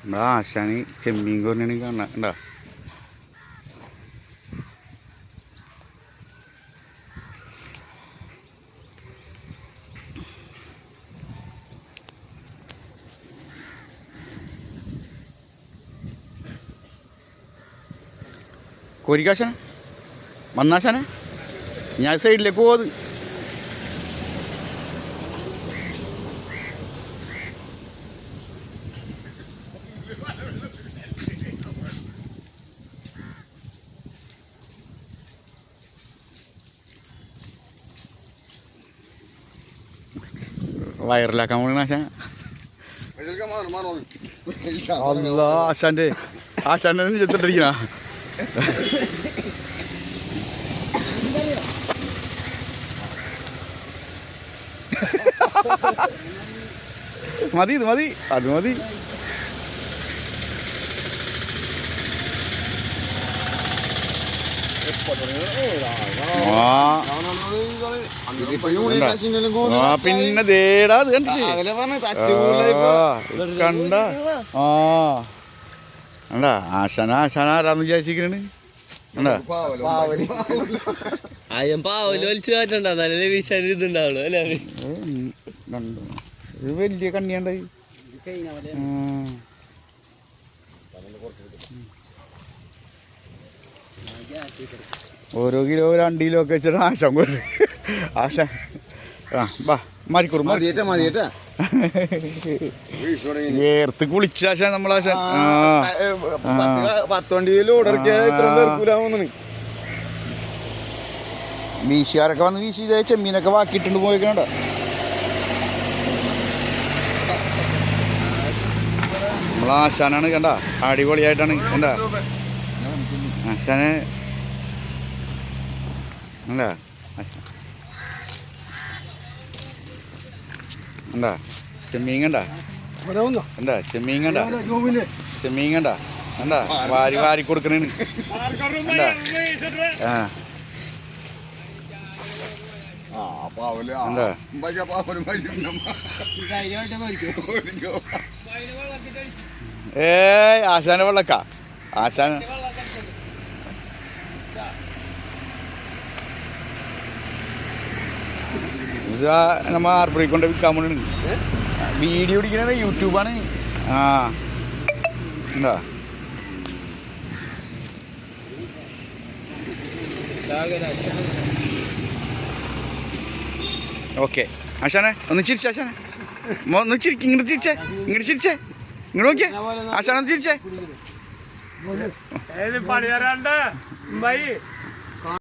നമ്മുടെ ആശാന് ചെമ്മീൻ കൊറിനാണ് കാണാൻ കണ്ടോ. കോരിക്കാശാനെ വന്നാശാനെ ഞാൻ സൈഡിലേക്ക് പോവാത്. വയറിലാക്കാൻ പോണ ആശാൻ. അല്ലാ ആശാൻ്റെ ചെത്തിട്ടിരിക്കണ മതി ഇത് മതി അത് മതി. പിന്നെ ദേടാ അത് കണ്ട കണ്ടാ ആശാനാരാന്ന് വിചാരിച്ചിരിക്കണ്. കണ്ടാ ഇത് വലിയ കണ്ണിയാണ്ടായി. ഓരോ കിലോ 2 കിലോ ഒക്കെ വെച്ചിട്ട് ആശാൻ കൊണ്ടു. ആശാൻ വാ മരിക്കൂർ വേർത്ത് കുളിച്ച ആശാൻ നമ്മളാശാൻ. 10 വണ്ടി വീശുകാരൊക്കെ വന്ന് വീശി ഇതേ ചെമ്മീനൊക്കെ വാക്കിയിട്ടുണ്ട് പോയിക്കണ്ട. നമ്മളാശാനാണ് കണ്ട അടിപൊളിയായിട്ടാണ് കണ്ട ആശാനെ കണ്ട കണ്ട ചെമ്മീൻ കണ്ട കണ്ട ചെമ്മീൻ കണ്ട ചെമ്മീൻ കണ്ട കണ്ട വാരി വാരി കൊടുക്കണേണ് കണ്ട. ഏയ് ആശാന്റെ വെള്ളക്ക ആശാന ഇതാ നമ്മ ആർപ്പറി കൊണ്ട് വിൽക്കാൻ പോണ വീഡിയോ പിടിക്കണത് യൂട്യൂബാണ്. ആ എന്താ ഓക്കെ ആശാനെ ഒന്ന് ചിരിച്ചേ. ആശാനെ ഒന്ന് ചിരിക്ക ഇങ്ങോട്ട് ചിരിച്ചേ ഇങ്ങോട്ട് നോക്കിയേ ആശാനെ ഒന്ന് ചിരിച്ചേ.